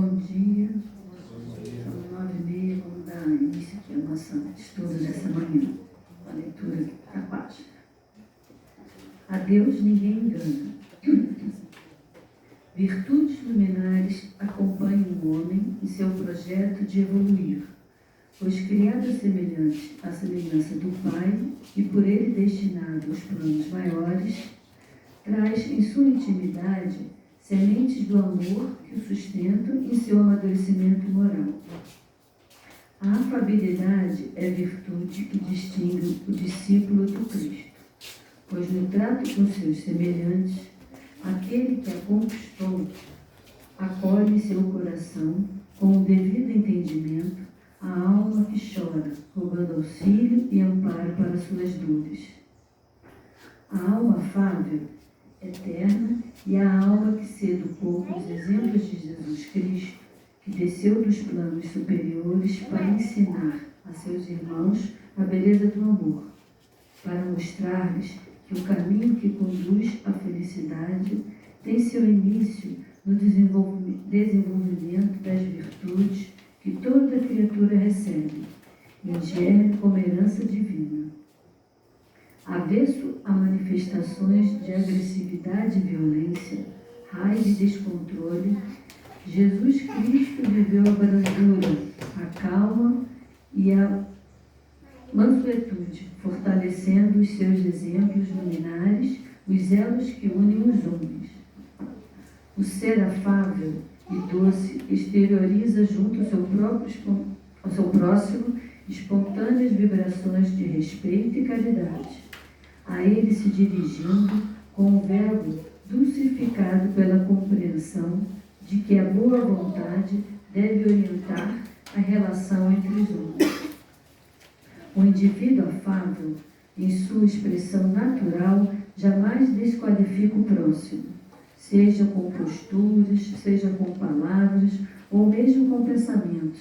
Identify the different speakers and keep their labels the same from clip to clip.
Speaker 1: Bom dia. São 9h30, vamos dar início aqui ao nosso estudo dessa manhã, a leitura da página. A Deus ninguém engana. Virtudes luminares acompanham o homem em seu projeto de evoluir, pois criado à semelhança do Pai e por ele destinado aos planos maiores, traz em sua intimidade sementes do amor que o sustentam em seu amadurecimento moral. A afabilidade é virtude que distingue o discípulo do Cristo, pois no trato com seus semelhantes, aquele que a conquistou acolhe em seu coração, com o devido entendimento, a alma que chora, rogando auxílio e amparo para suas dores. A alma afável, eterna, e a alma que se educou com os exemplos de Jesus Cristo, que desceu dos planos superiores para ensinar a seus irmãos a beleza do amor, para mostrar-lhes que o caminho que conduz à felicidade tem seu início no desenvolvimento das virtudes que toda criatura recebe, ingere como herança divina. Avesso a manifestações de agressividade e violência, raiva e descontrole, Jesus Cristo viveu a brandura, a calma e a mansuetude, fortalecendo os seus exemplos luminares, os elos que unem os homens. O ser afável e doce exterioriza junto ao seu próximo espontâneas vibrações de respeito e caridade, a ele se dirigindo com o verbo dulcificado pela compreensão de que a boa vontade deve orientar a relação entre os homens. O indivíduo afável, em sua expressão natural, jamais desqualifica o próximo, seja com posturas, seja com palavras ou mesmo com pensamentos,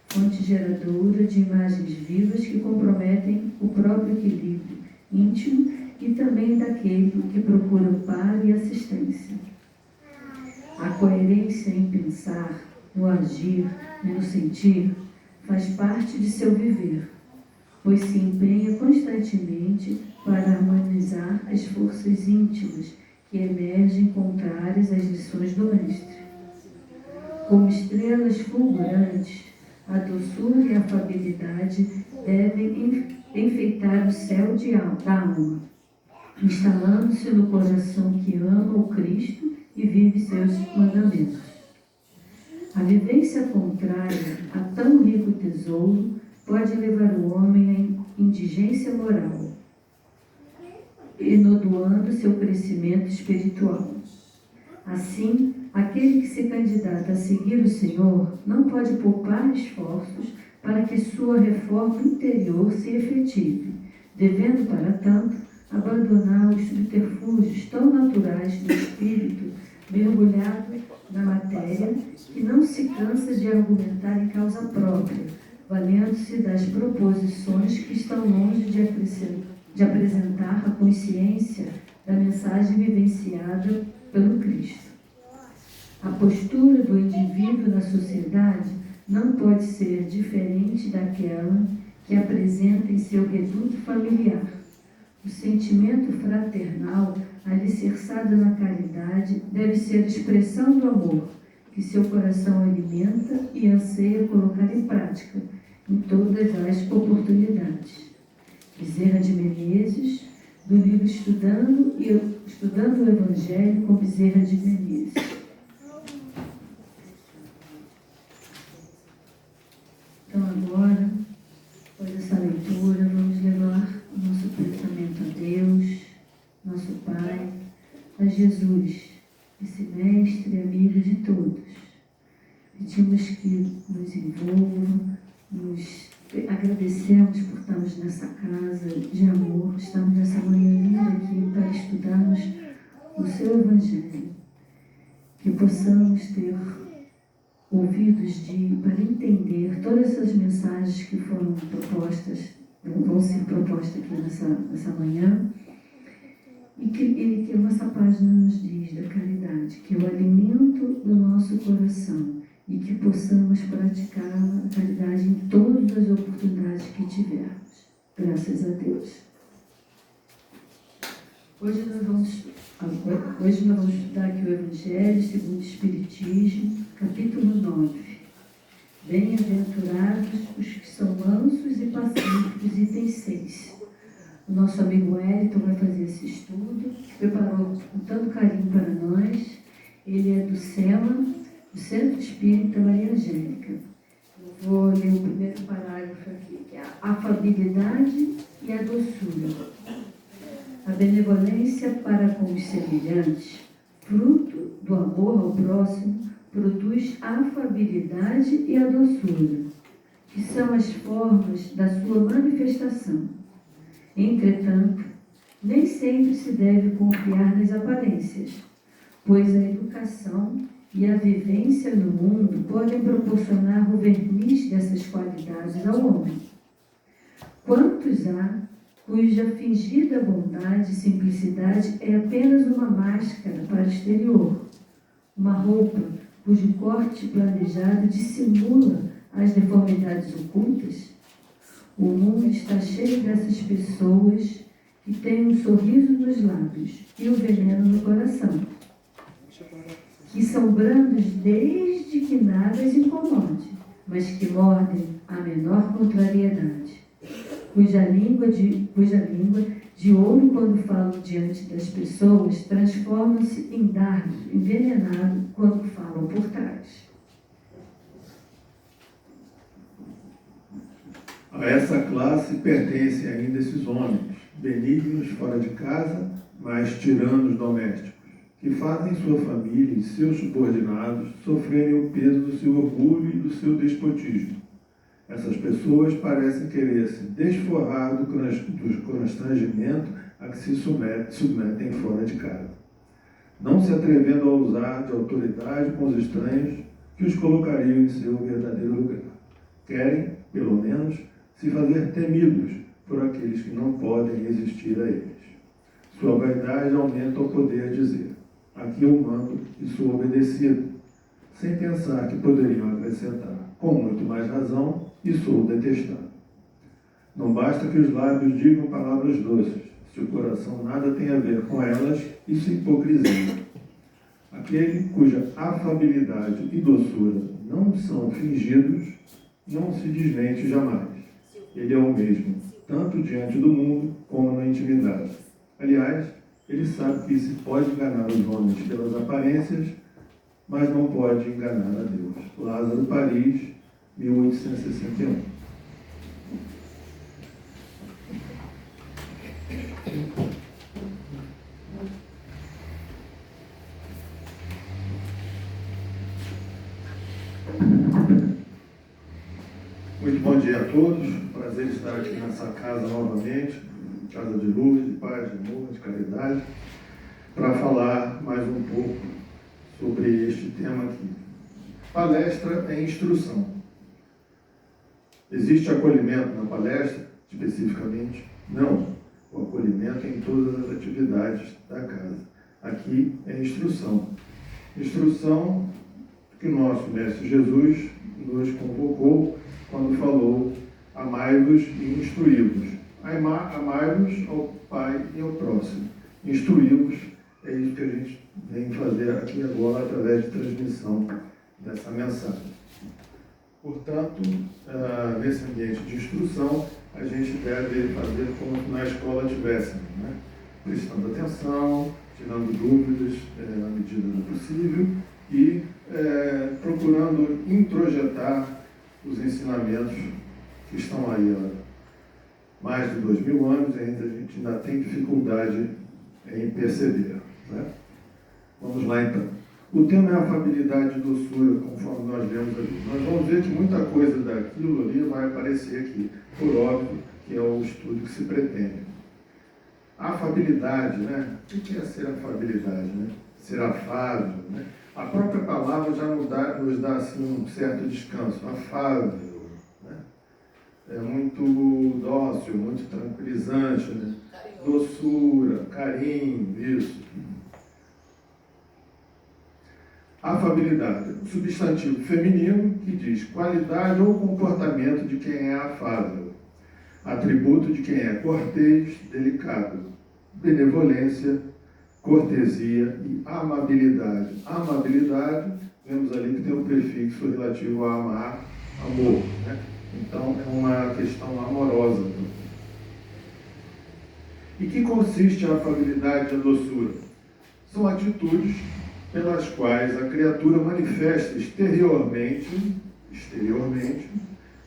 Speaker 1: fonte geradora de imagens vivas que comprometem o próprio equilíbrio íntimo e também daquele que procura amparo e assistência. A coerência em pensar, no agir e no sentir faz parte de seu viver, pois se empenha constantemente para harmonizar as forças íntimas que emergem contrárias às lições do Mestre. Como estrelas fulgurantes, a doçura e a afabilidade devem enfeitar o céu da alma, instalando-se no coração que ama o Cristo e vive seus mandamentos. A vivência contrária a tão rico tesouro pode levar o homem à indigência moral, enodoando seu crescimento espiritual. Assim, aquele que se candidata a seguir o Senhor não pode poupar esforços para que sua reforma interior se efetive, devendo, para tanto, abandonar os subterfúgios tão naturais do espírito mergulhado na matéria, que não se cansa de argumentar em causa própria, valendo-se das proposições que estão longe de apresentar a consciência da mensagem vivenciada pelo Cristo. A postura do indivíduo na sociedade não pode ser diferente daquela que apresenta em seu reduto familiar. O sentimento fraternal, alicerçado na caridade, deve ser a expressão do amor, que seu coração alimenta e anseia colocar em prática em todas as oportunidades. Bezerra de Menezes, do livro Estudando o Evangelho com Bezerra de Menezes. Então agora, após essa leitura, vamos levar o nosso pensamento a Deus, nosso Pai, a Jesus, esse mestre, amigo de todos. Pedimos que nos envolva, agradecemos por estarmos nessa casa de amor, estamos nessa manhã linda aqui para estudarmos o seu Evangelho, que possamos ter ouvidos para entender todas essas mensagens que foram propostas, vão ser propostas aqui nessa manhã, e que nossa página nos diz da caridade, que é o alimento do nosso coração, e que possamos praticar a caridade em todas as oportunidades que tivermos. Graças a Deus. Hoje nós vamos estudar aqui o Evangelho segundo o Espiritismo, capítulo 9. Bem-aventurados os que são mansos e pacíficos, item 6. O nosso amigo Wellington vai fazer esse estudo, preparou com tanto carinho para nós. Ele é do SEMA, do Centro Espírita Maria Angélica. Eu vou ler o primeiro parágrafo aqui, que é a afabilidade e a doçura. A benevolência para com os semelhantes, fruto do amor ao próximo, produz a afabilidade e a doçura, que são as formas da sua manifestação. Entretanto, nem sempre se deve confiar nas aparências, pois a educação e a vivência no mundo podem proporcionar o verniz dessas qualidades ao homem. Quantos há cuja fingida bondade e simplicidade é apenas uma máscara para o exterior, uma roupa cujo corte planejado dissimula as deformidades ocultas? O mundo está cheio dessas pessoas que têm um sorriso nos lábios e o veneno no coração, que são brandos desde que nada as incomode, mas que mordem a menor contrariedade, cuja língua de ouro, quando falam diante das pessoas, transforma-se em dardo envenenado quando falam por trás.
Speaker 2: A essa classe pertencem ainda esses homens, benignos fora de casa, mas tiranos domésticos, que fazem sua família e seus subordinados sofrerem o peso do seu orgulho e do seu despotismo. Essas pessoas parecem querer se desforrar do constrangimento a que se submetem fora de casa, não se atrevendo a usar de autoridade com os estranhos que os colocariam em seu verdadeiro lugar. Querem, pelo menos, se fazer temidos por aqueles que não podem resistir a eles. Sua vaidade aumenta o poder dizer: aqui eu mando e sou obedecido, sem pensar que poderiam acrescentar, com muito mais razão, e sou detestado. Não basta que os lábios digam palavras doces, se o coração nada tem a ver com elas, isso é hipocrisia. Aquele cuja afabilidade e doçura não são fingidos, não se desmente jamais. Ele é o mesmo, tanto diante do mundo como na intimidade. Aliás, ele sabe que se pode enganar os homens pelas aparências, mas não pode enganar a Deus. Lázaro, Paris, 1861. Muito bom dia a todos. Prazer estar aqui nessa casa novamente, casa de luz, de paz, de amor, de caridade, para falar mais um pouco sobre este tema aqui. Palestra é instrução. Existe acolhimento na palestra, especificamente? Não. O acolhimento é em todas as atividades da casa. Aqui é instrução. Instrução que o nosso Mestre Jesus nos convocou quando falou: amai-vos e instruí-vos. Amai-vos ao Pai e ao próximo. Instruí-vos é isso que a gente vem fazer aqui agora através de transmissão dessa mensagem. Portanto, nesse ambiente de instrução, a gente deve fazer como se na escola tivéssemos, né? Prestando atenção, tirando dúvidas na medida do possível e procurando introjetar os ensinamentos que estão aí há mais de 2000 anos e ainda a gente ainda tem dificuldade em perceber, né? Vamos lá então. O tema é afabilidade e doçura, conforme nós vemos ali. Nós vamos ver que muita coisa daquilo ali vai aparecer aqui, por óbvio que é o estudo que se pretende. A afabilidade, né? O que é ser afabilidade, né? Ser afável, né? A própria palavra já nos dá assim, um certo descanso. Afável, né? É muito dócil, muito tranquilizante, né? Doçura, carinho, isso. Afabilidade, substantivo feminino que diz qualidade ou comportamento de quem é afável, atributo de quem é cortês, delicado, benevolência, cortesia e amabilidade. Amabilidade, vemos ali que tem um prefixo relativo a amar, amor, né? Então é uma questão amorosa. E que consiste a afabilidade e a doçura? São atitudes pelas quais a criatura manifesta exteriormente,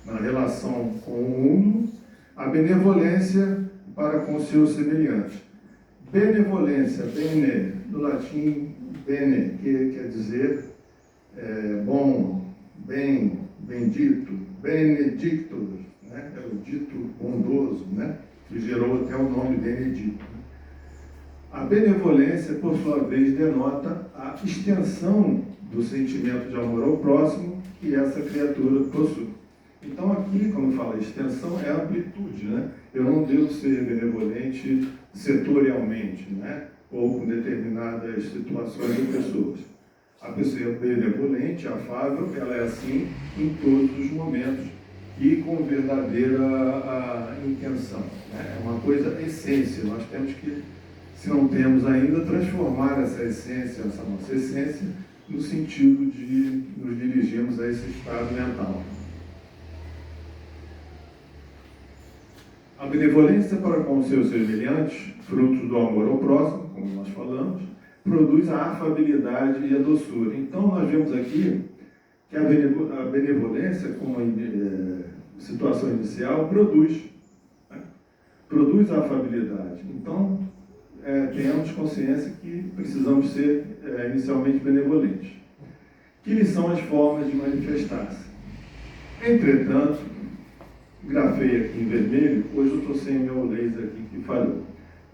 Speaker 2: na relação com o mundo, a benevolência para com seus semelhantes. Benevolência, bene, do latim bene, que quer dizer bom, bem, bendito, benedictus, né? É o dito bondoso, né? Que gerou até o nome Benedito. A benevolência, por sua vez, denota a extensão do sentimento de amor ao próximo que essa criatura possui. Então aqui, quando fala extensão, é amplitude, né? Eu não devo ser benevolente setorialmente, né? Ou com determinadas situações ou pessoas. A pessoa benevolente, afável, ela é assim em todos os momentos e com verdadeira intenção, né? É uma coisa essência. Nós temos que, se não temos ainda, transformar essa essência, essa nossa essência, no sentido de nos dirigirmos a esse estado mental. A benevolência para com os seus semelhantes, frutos do amor ao próximo, como nós falamos, produz a afabilidade e a doçura. Então, nós vemos aqui que a benevolência, como situação inicial, produz a afabilidade. Então, tenhamos consciência que precisamos ser inicialmente benevolentes. Que são as formas de manifestar-se? Entretanto, grafei aqui em vermelho, hoje eu estou sem meu laser aqui que falhou.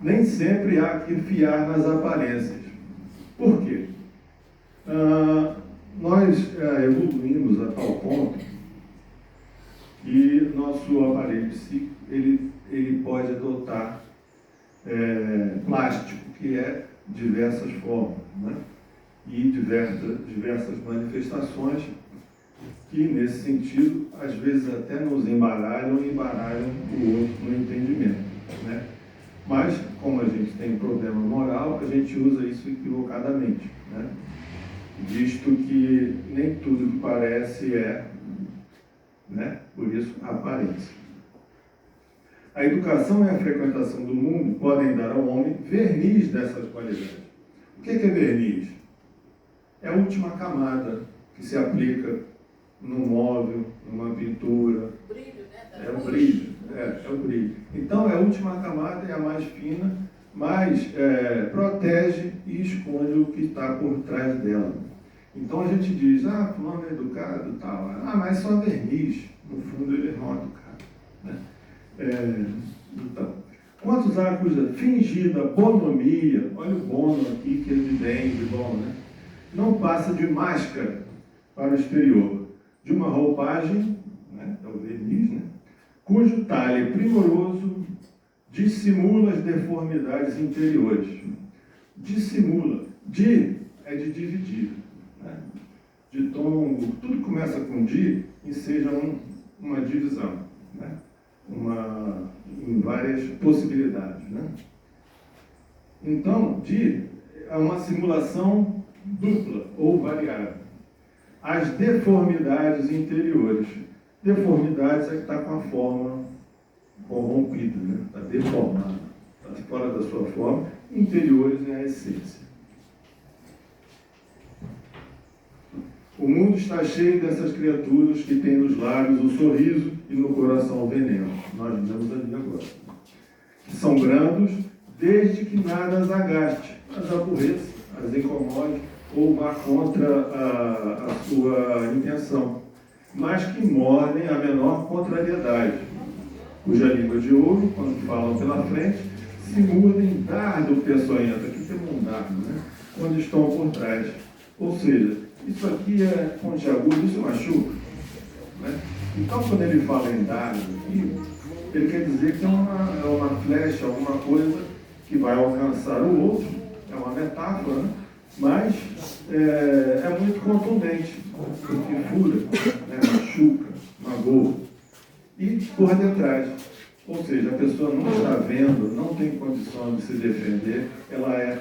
Speaker 2: Nem sempre há que fiar nas aparências. Por quê? Nós evoluímos a tal ponto que nosso aparelho psíquico ele pode adotar plástico, que é diversas formas, né? E diversas manifestações que, nesse sentido, às vezes até nos embaralham e embaralham o outro no entendimento, né? Mas, como a gente tem problema moral, a gente usa isso equivocadamente, né? Visto que nem tudo que parece né? Por isso, a aparência. A educação e a frequentação do mundo podem dar ao homem verniz dessas qualidades. O que é verniz? É a última camada que se aplica num móvel, numa pintura.
Speaker 3: O brilho, né?
Speaker 2: É o brilho, é o brilho. Então, é a última camada, é a mais fina, mas protege e esconde o que está por trás dela. Então, a gente diz, fulano é educado e tal. Mas só verniz. No fundo, ele é mal educado, né? Então, quantos há cuja fingida bonomia, olha o bono aqui que ele vem de bom, né? Não passa de máscara para o exterior, de uma roupagem, né? É o verniz, né? Cujo talhe primoroso dissimula as deformidades interiores. Dissimula. É de dividir, né? De tom, tudo começa com e seja uma divisão, né? Em várias possibilidades, né? Então, é uma simulação dupla ou variável. As deformidades interiores. Deformidades é que está com a forma corrompida, né? Está deformada, está fora da sua forma. Interiores é a essência. O mundo está cheio dessas criaturas que têm nos lábios o sorriso e no coração o veneno. Nós vemos ali agora. Que são brandos desde que nada as agaste, as aborreça, as incomode ou vá contra a sua intenção, mas que mordem a menor contrariedade, cuja língua de ouro, quando falam pela frente, se mudem dardo peçonhento. Aqui tem um dardo, né? Quando estão por trás. Ou seja, isso aqui é pontiagudo, isso machuca, né? Então, quando ele fala em dardo aqui, ele quer dizer que é uma flecha, alguma coisa que vai alcançar o outro, é uma metáfora, né? Mas é muito contundente, porque fura, né, machuca, magoa. E por detrás, ou seja, a pessoa não está vendo, não tem condição de se defender, ela é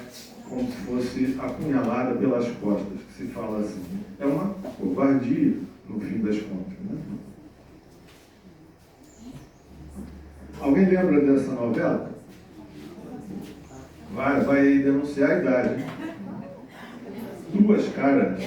Speaker 2: como se fosse apunhalada pelas costas, que se fala assim. É uma covardia, no fim das contas. Né? Alguém lembra dessa novela? Vai denunciar a idade. Duas caras.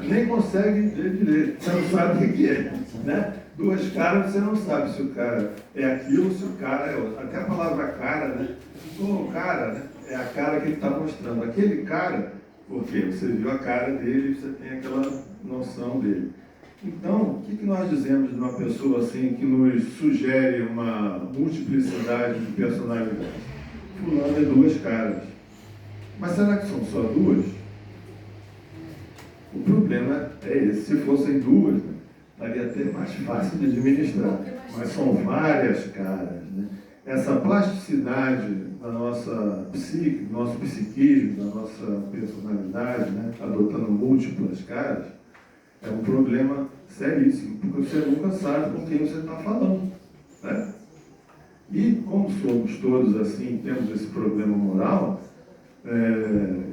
Speaker 2: Nem consegue ver direito. Você não sabe o que é. Né? Duas caras, você não sabe se o cara é aquilo, se o cara é outro. Até a palavra cara, né? O cara, né? É a cara que ele está mostrando. Aquele cara, porque você viu a cara dele, você tem aquela noção dele. Então, o que nós dizemos de uma pessoa assim que nos sugere uma multiplicidade de personalidades? Fulano é duas caras. Mas será que são só duas? O problema é esse. Se fossem duas, né, daria até mais fácil de administrar. Mas são várias caras. Né? Essa plasticidade da nossa psique, do nosso psiquismo, da nossa personalidade, né, adotando múltiplas caras, é um problema seríssimo, porque você nunca sabe com quem você está falando. Né? E como somos todos assim, temos esse problema moral,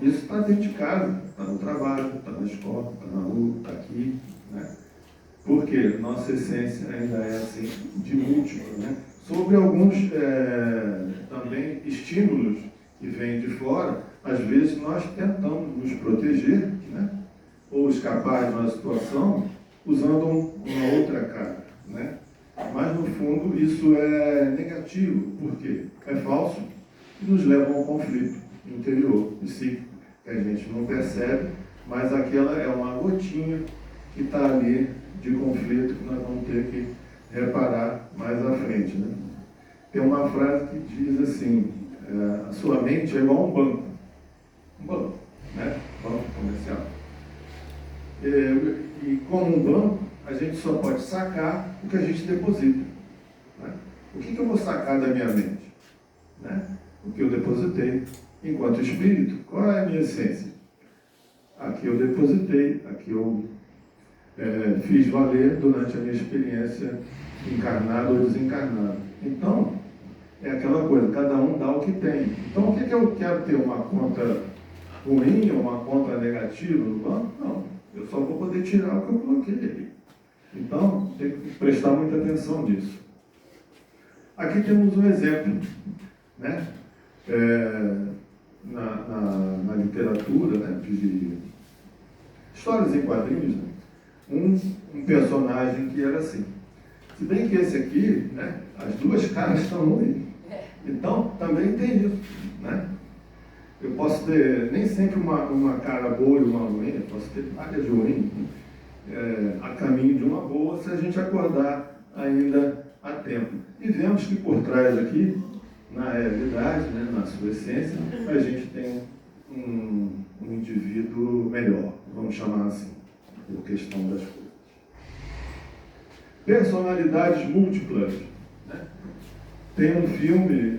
Speaker 2: isso está dentro de casa, está no trabalho, está na escola, está na rua, está aqui. Né? Porque nossa essência ainda é assim, de múltiplo. Né? Sobre alguns também estímulos que vêm de fora, às vezes nós tentamos nos proteger, né? Ou escapar de uma situação usando uma outra cara. Né? Mas, no fundo, isso é negativo. Por quê? É falso e nos leva a um conflito interior, psíquico, que a gente não percebe, mas aquela é uma gotinha que está ali de conflito que nós vamos ter que reparar mais à frente. Né? Tem uma frase que diz assim, a sua mente é igual a um banco. Um banco, né? Banco comercial. E como um banco, a gente só pode sacar o que a gente deposita. Né? O que eu vou sacar da minha mente? Né? O que eu depositei enquanto espírito. Qual é a minha essência? Aqui eu depositei, aqui eu fiz valer durante a minha experiência encarnado ou desencarnado. Então, é aquela coisa, cada um dá o que tem. Então, o que eu quero ter? Uma conta ruim ou uma conta negativa no banco? Não. Eu só vou poder tirar o que eu coloquei ali. Então, tem que prestar muita atenção nisso. Aqui temos um exemplo, né? Na literatura, né? De histórias em quadrinhos, né? Um personagem que era assim. Se bem que esse aqui, né? As duas caras estão ruins. Então, também tem isso, né? Eu posso ter nem sempre uma cara boa e uma ruim, eu posso ter várias ruins, a caminho de uma boa, se a gente acordar ainda a tempo. E vemos que por trás aqui, na realidade, né, na sua essência, a gente tem um indivíduo melhor, vamos chamar assim, por questão das coisas. Personalidades múltiplas. Né? Tem um filme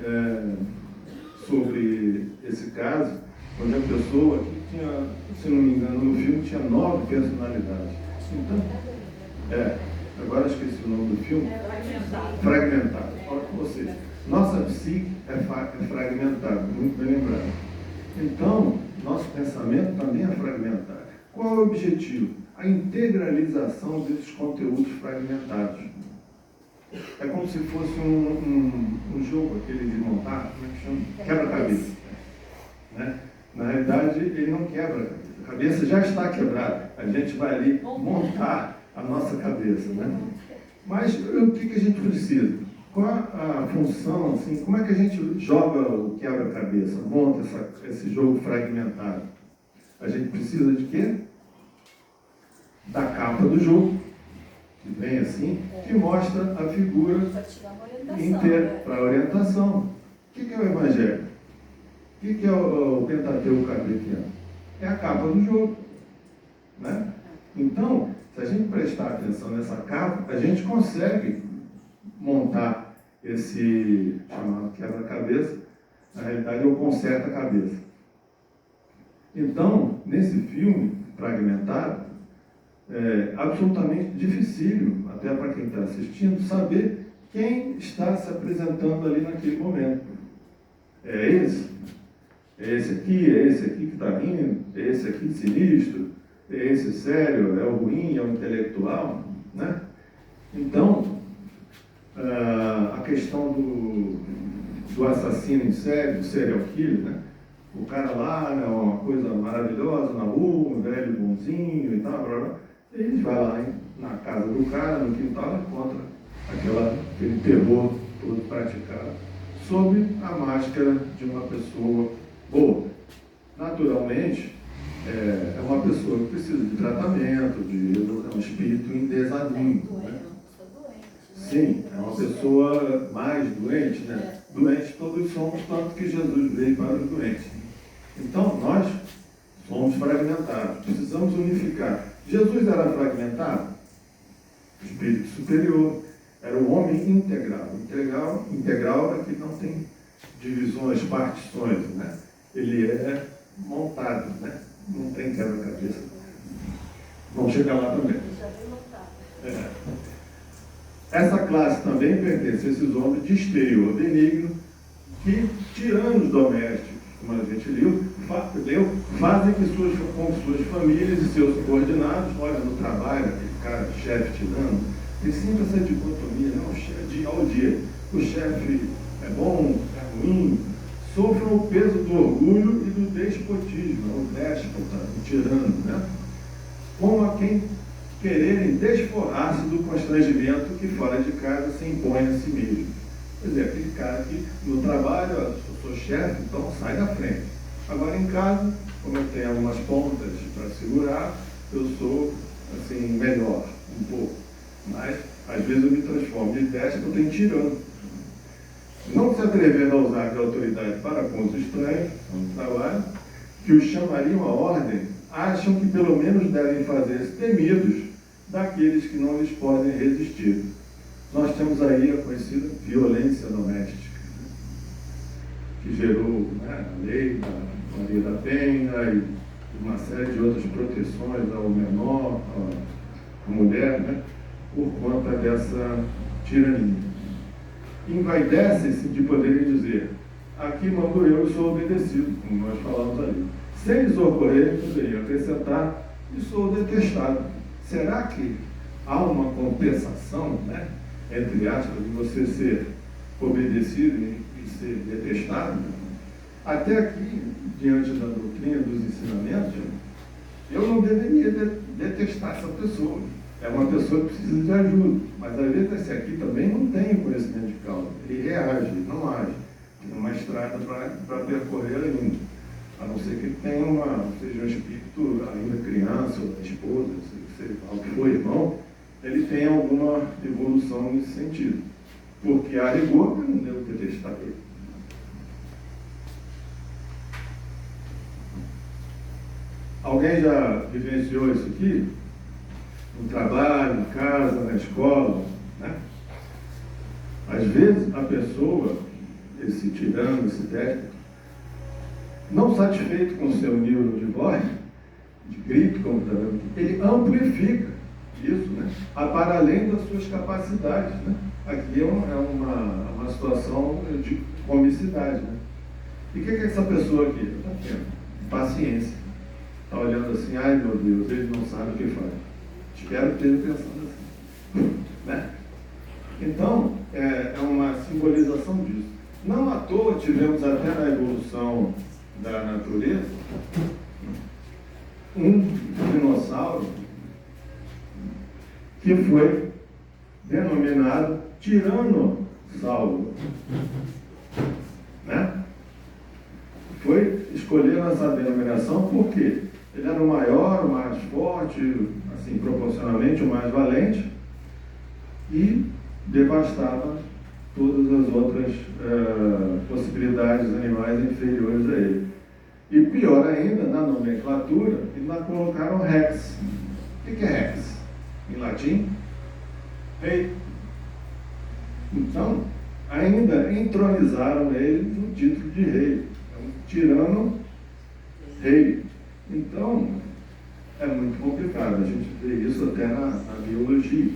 Speaker 2: sobre esse caso, onde a pessoa que tinha, se não me engano, no filme tinha 9 personalidades. Então, agora esqueci o nome do filme. Fragmentado. Olha com vocês. Nossa psique é fragmentada, muito bem lembrado. Então, nosso pensamento também é fragmentado. Qual é o objetivo? A integralização desses conteúdos fragmentados. É como se fosse um jogo, aquele de montar, como é que chama? Quebra-cabeça. Né? Na realidade, ele não quebra. A cabeça já está quebrada. A gente vai ali montar a nossa cabeça. Né? Mas o que a gente precisa? Qual a função, assim, como é que a gente joga o quebra-cabeça, monta esse jogo fragmentado? A gente precisa de quê? Da capa do jogo, que vem assim, que mostra a figura inteira, para orientação. O que é o Evangelho? O que é o Pentateuco kardeciano? É a capa do jogo. Né? Então, se a gente prestar atenção nessa capa, a gente consegue montar esse chamado quebra-cabeça. Na realidade, é o conserta-cabeça. Então, nesse filme fragmentado, é absolutamente dificílil, até para quem está assistindo, saber quem está se apresentando ali naquele momento. É esse? É esse aqui? É esse aqui que está rindo? É esse aqui sinistro? É esse sério? É o ruim? É o intelectual? Né? Então, a questão do assassino em série, do serial killer, né? O cara lá, né, uma coisa maravilhosa na rua, um velho bonzinho e tal, blá, blá. E a gente vai lá na casa do cara, no quintal, e encontra aquele terror todo praticado sob a máscara de uma pessoa boa. Naturalmente, é uma pessoa que precisa de tratamento, é um espírito em desalinho. Né? Sim, é uma pessoa mais doente, né? Doentes todos somos, tanto que Jesus veio para os doentes. Então, nós somos fragmentados, precisamos unificar. Jesus era fragmentado? Espírito superior, era o homem integral. Integral é que não tem divisões, partições, né? Ele é montado, né? Não tem quebra-cabeça. Vamos chegar lá também. Essa classe também pertence a esses homens de exterior benigno que, tiranos domésticos, como a gente leu, fazem que com suas famílias e seus subordinados, olha, no trabalho, aquele cara, chefe tirano, tem sempre essa dicotomia, não, dia ao dia. O chefe é bom, é ruim, sofram o peso do orgulho e do despotismo, o déspota, o tirano, né? Como a quem quererem desforrar-se do constrangimento que fora de casa se impõe a si mesmo. Quer dizer, aquele cara que no trabalho, eu sou chefe, então sai da frente. Agora em casa, como eu tenho algumas pontas para segurar, eu sou assim, melhor, um pouco. Mas às vezes eu me transformo de déspota em tirano. Não se atrevendo a usar de autoridade para com os estranhos, no trabalho, que os chamariam à ordem, acham que pelo menos devem fazer-se temidos daqueles que não lhes podem resistir. Nós temos aí a conhecida violência doméstica, que gerou, né, a lei da Maria da Penha e uma série de outras proteções ao menor, à mulher, né, por conta dessa tirania. Envaidecem-se de poderem dizer: aqui mando eu e sou obedecido, como nós falamos ali. Se eles ocorrerem, poderiam acrescentar: e sou detestado. Será que há uma compensação, né, entre aspas, de você ser obedecido e ser detestado? Até aqui, diante da doutrina, dos ensinamentos, eu não deveria detestar essa pessoa. É uma pessoa que precisa de ajuda, mas às vezes esse aqui também não tem conhecimento de causa. Ele reage, ele não age. Tem uma estrada para percorrer ainda. A não ser que ele tenha seja um espírito ainda criança, ou esposa, seja o que for irmão, ele tem alguma evolução nesse sentido. Porque a rigor eu não devo detestar ele. Alguém já vivenciou isso aqui? No trabalho, em casa, na escola, né? Às vezes a pessoa, esse tirano, esse déspota, não satisfeito com o seu nível de voz, de grito, como está vendo aqui, ele amplifica isso, né, para além das suas capacidades, né? Aqui é uma situação de comicidade, né? E o que é essa pessoa aqui? Está tendo paciência. Está olhando assim: ai meu Deus, ele não sabe o que faz. Espero que esteja pensando assim, né? Então, é uma simbolização disso. Não à toa tivemos até na evolução da natureza um dinossauro que foi denominado tiranossauro, né? Foi escolhido essa denominação porque ele era o maior, o mais forte, assim, proporcionalmente o mais valente, e devastava todas as outras possibilidades animais inferiores a ele. E pior ainda, na nomenclatura, eles lá colocaram Rex. O que é Rex? Em latim? Rei. Então, ainda entronizaram ele no título de rei. É um tirano rei. Então, é muito complicado. A gente vê isso até na biologia.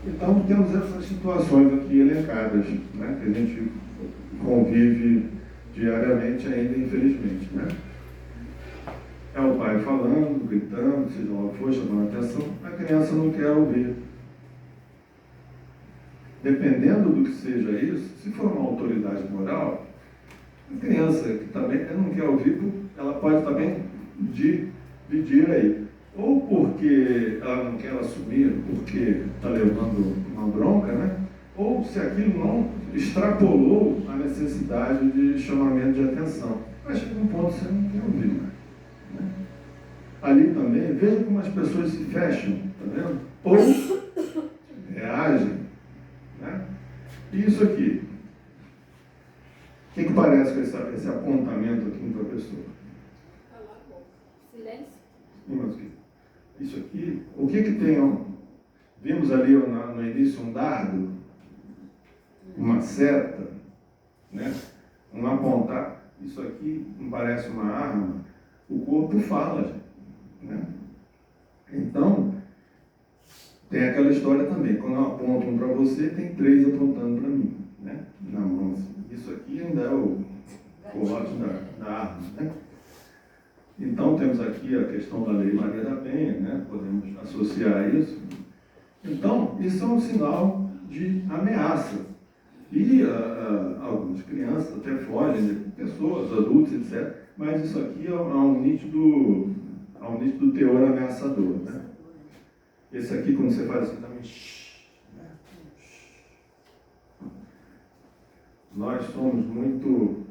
Speaker 2: Então, temos essas situações aqui elencadas, né, que a gente convive diariamente ainda, infelizmente. Né? É o pai falando, gritando, seja lá o que for, chamando a atenção, a criança não quer ouvir. Dependendo do que seja isso, se for uma autoridade moral, a criança que também não quer ouvir, ela pode também dividir aí. Ou porque ela não quer assumir, porque está levando uma bronca, né? Ou se aquilo não extrapolou a necessidade de chamamento de atenção. Mas chega um ponto que você não quer ouvir mais. Né? Ali também, veja como as pessoas se fecham, tá vendo? Ou reagem. Né? E isso aqui? O que parece com esse apontamento aqui para a pessoa?
Speaker 3: Silêncio.
Speaker 2: Mas isso aqui, o que tem? Vimos ali no início um dardo, uma seta, né? Um apontar. Isso aqui não parece uma arma. O corpo fala, né? Então, tem aquela história também. Quando apontam para você, tem 3 apontando para mim, né? Na mão. Isso aqui ainda é o colote da arma, né? Então, temos aqui a questão da Lei Maria da Penha, né? Podemos associar isso. Então, isso é um sinal de ameaça. E algumas crianças até fogem, né? Pessoas, adultos, etc. Mas isso aqui é um nítido teor ameaçador, né? Esse aqui, quando você faz assim, também... Né? Nós somos muito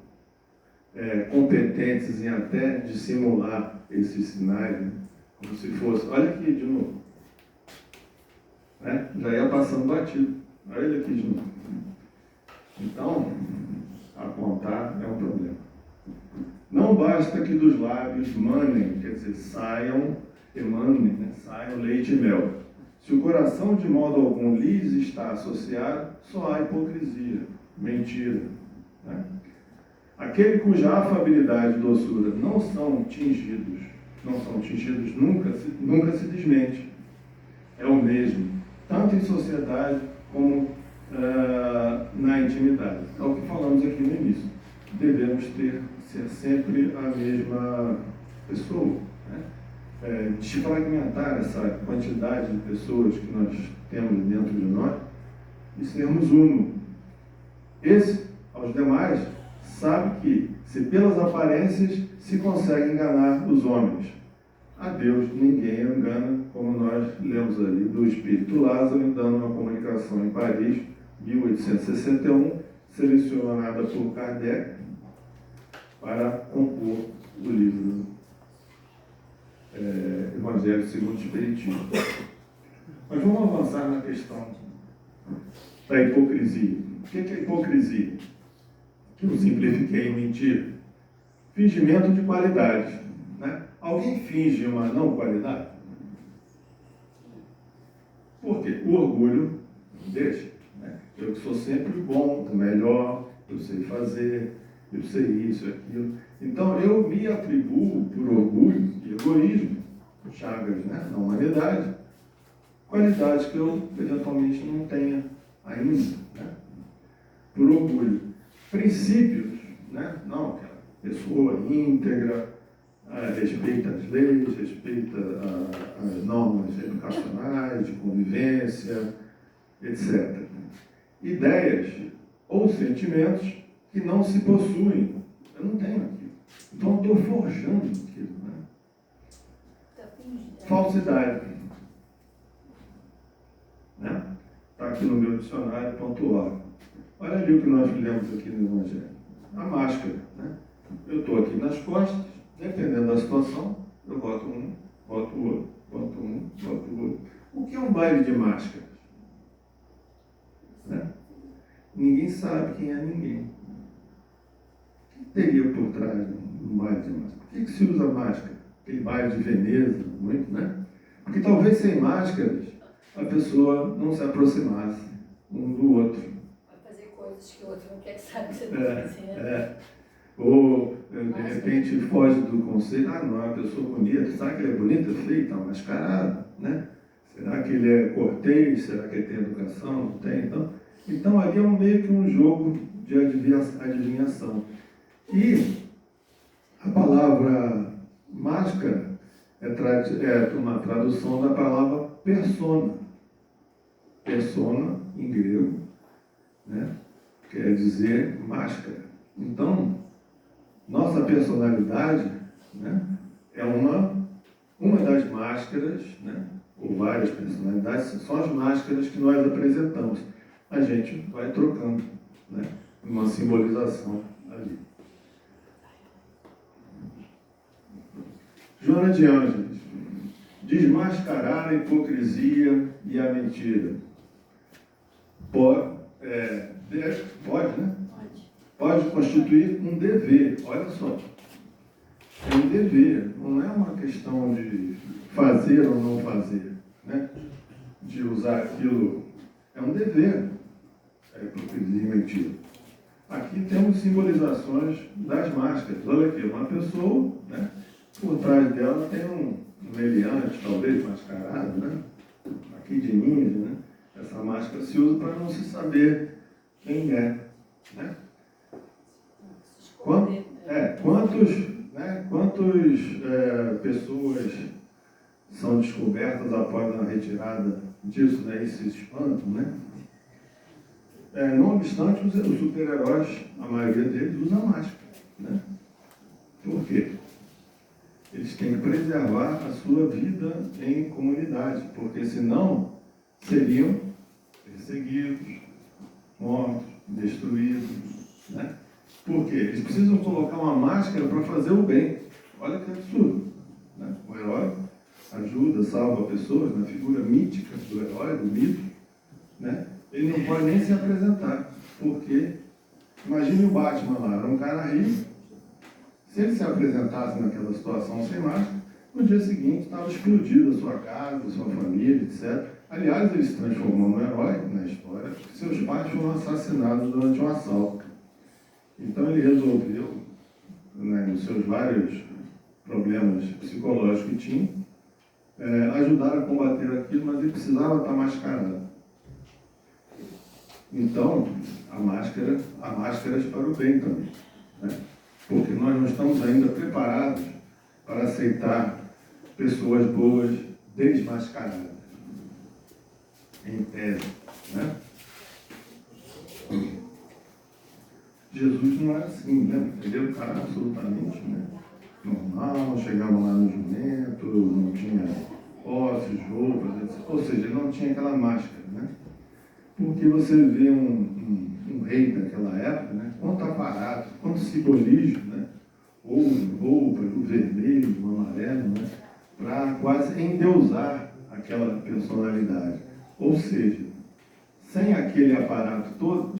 Speaker 2: competentes em até dissimular esses sinais, né? Como se fosse... Olha aqui de novo. Né? Já ia passando batido. Olha ele aqui de novo. Então, apontar é um problema. Não basta que dos lábios manem, quer dizer, emanem, né? Saiam leite e mel. Se o coração de modo algum lhes está associado, só há hipocrisia, mentira. Né? Aquele cuja afabilidade e doçura não são tingidos nunca se desmente. É o mesmo, tanto em sociedade como na intimidade. É o que falamos aqui no início. Devemos ser sempre a mesma pessoa. Né? Desfragmentar essa quantidade de pessoas que nós temos dentro de nós e sermos uno. Esse, aos demais, sabe que, se pelas aparências se consegue enganar os homens, a Deus ninguém engana, como nós lemos ali do Espírito Lázaro, dando uma comunicação em Paris, 1861, selecionada por Kardec para compor o livro Evangelho segundo o Espiritismo. Mas vamos avançar na questão da hipocrisia. O que é hipocrisia? Que eu simplifiquei em mentira. Fingimento de qualidade. Né? Alguém finge uma não qualidade? Por quê? O orgulho deixa. Né? Eu que sou sempre bom, o melhor, eu sei fazer, eu sei isso, aquilo. Então eu me atribuo por orgulho e egoísmo, chagas, né, na humanidade, qualidades que eu eventualmente não tenha ainda. Né? Por orgulho. Princípios, né? Não, aquela pessoa íntegra, respeita as leis, respeita as normas educacionais, de convivência, etc. Ideias ou sentimentos que não se possuem. Eu não tenho aquilo. Então eu estou forjando aquilo. Né? Falsidade. Né? Está aqui no meu dicionário.org. Olha ali o que nós lemos aqui no Evangelho. A máscara. Né? Eu estou aqui nas costas, dependendo da situação, eu boto um, boto o outro, boto um, boto o outro. O que é um baile de máscaras? Né? Ninguém sabe quem é ninguém. O que teria por trás de um baile de máscara? Por que se usa máscara? Aquele baile de Veneza, muito, né? Porque talvez sem máscaras a pessoa não se aproximasse um do outro.
Speaker 3: Vai fazer coisas que o outro não quer que sabe que você está fazendo.
Speaker 2: Ou de repente foge do conceito, não, é uma pessoa bonita, será que ele é bonito, é feio, está mascarado, né? Será que ele é cortês, será que ele tem educação, não tem? Então ali é meio que um jogo de adivinhação. E a palavra máscara é uma tradução da palavra persona. Persona, em grego, né? Quer dizer máscara. Então, nossa personalidade, né, é uma das máscaras, né, ou várias personalidades, são as máscaras que nós apresentamos. A gente vai trocando, né, uma simbolização ali. Joana de Ângeles, desmascarar a hipocrisia e a mentira. Pode, né? Pode constituir um dever, olha só. É um dever, não é uma questão de fazer ou não fazer, né? De usar aquilo. É um dever, hipocrisia e mentira. Aqui temos simbolizações das máscaras. Olha aqui, uma pessoa, né? Por trás dela tem um meliante, talvez mascarado, né? Aqui de ninja, né? Essa máscara se usa para não se saber quem é, né? Quantas pessoas são descobertas após a retirada disso, né? E se espantam, né? Não obstante, os super-heróis, a maioria deles usa máscara, né? Por quê? Eles têm que preservar a sua vida em comunidade, porque senão seriam perseguidos, mortos, destruídos, né? Por quê? Eles precisam colocar uma máscara para fazer o bem. Olha que absurdo, né? O herói ajuda, salva pessoas, na figura mítica do herói, do mito, né? Ele não pode nem se apresentar, porque imagine o Batman lá, era um cara rico. Se ele se apresentasse naquela situação sem máscara, no dia seguinte estava explodido a sua casa, a sua família, etc. Aliás, ele se transformou num herói na história, porque seus pais foram assassinados durante um assalto. Então ele resolveu, né, nos seus vários problemas psicológicos que tinha, ajudar a combater aquilo, mas ele precisava estar mascarado. Então, há máscaras para o bem também, né? Porque nós não estamos ainda preparados para aceitar pessoas boas desmascaradas, em tese, né? Jesus não era assim, né? Ele era um cara absolutamente, né, normal, chegava lá no jumento, não tinha posses, roupas, etc. Ou seja, ele não tinha aquela máscara, né? Porque você vê um rei daquela época, né? Quanto aparato, quanto simbolismo, né? Ou roupa, o vermelho, o amarelo, né? Para quase endeusar aquela personalidade. Ou seja, sem aquele aparato todo,